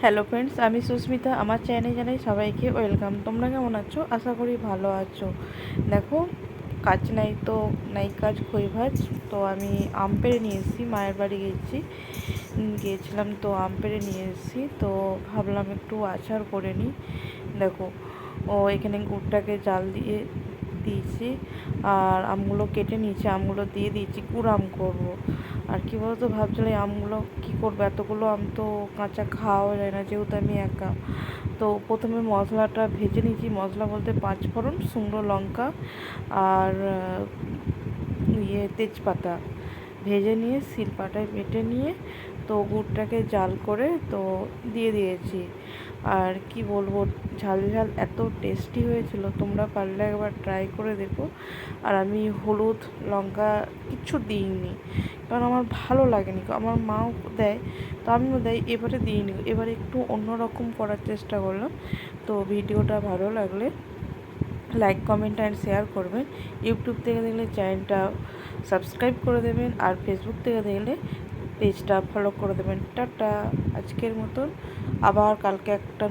Hello friends, আমি সুস্মিতা। আমার চ্যানেলে জানাই সবাইকে ওয়েলকাম। তোমরা কেমন আছো? আশা করি ভালো আছো। দেখো, কাজ নাই তো নাই কাজ খই ভাজ। তো আমি আম পেড়ে নিয়ে এসেছি, মায়ের বাড়ি গিয়েছিলাম তো আম পেড়ে নিয়ে এসেছি। তো ভাবলাম একটু আচার করে নিই। দেখো, এখানে গুড়টাকে জাল দিয়ে দিয়েছি আর আমগুলো কেটে নিয়েছি, আমগুলো দিয়ে দিয়েছি। গুড় আম করবো। আর কী বলতো, ভাবছিলাম এই আমগুলো কী করবো, এতগুলো আম তো কাঁচা খাওয়া যায় না যেহেতু আমি একা। তো প্রথমে মশলাটা ভেজে নিয়েছি, মশলা বলতে 5 ফোড়ন, শুকনো লঙ্কা আর তেজপাতা ভেজে নিয়ে শিলপাটায় বেটে নিয়ে তো গুড়টাকে জাল করে তো দিয়ে দিয়েছি। আর কি বলবো, ঝাল ঝাল এত টেস্টি হয়েছিল, তোমরা পারলে একবার ট্রাই করে দেখো। আর আমি হলুদ লঙ্কা কিচ্ছু দিইনি, কারণ আমার ভালো লাগেনি। আমার মাও দেয় তো আমিও দেয়, এবারে দিইনি। এবারে একটু অন্যরকম করার চেষ্টা করলাম। তো ভিডিওটা ভালো লাগলে লাইক কমেন্ট অ্যান্ড শেয়ার করবেন। ইউটিউব থেকে দেখলে চ্যানেলটা সাবস্ক্রাইব করে দেবেন, আর ফেসবুক থেকে দেখলে পেজটা ফলো করে দেবেন। টাটা, আজকের মতন। আবার কালকে একটা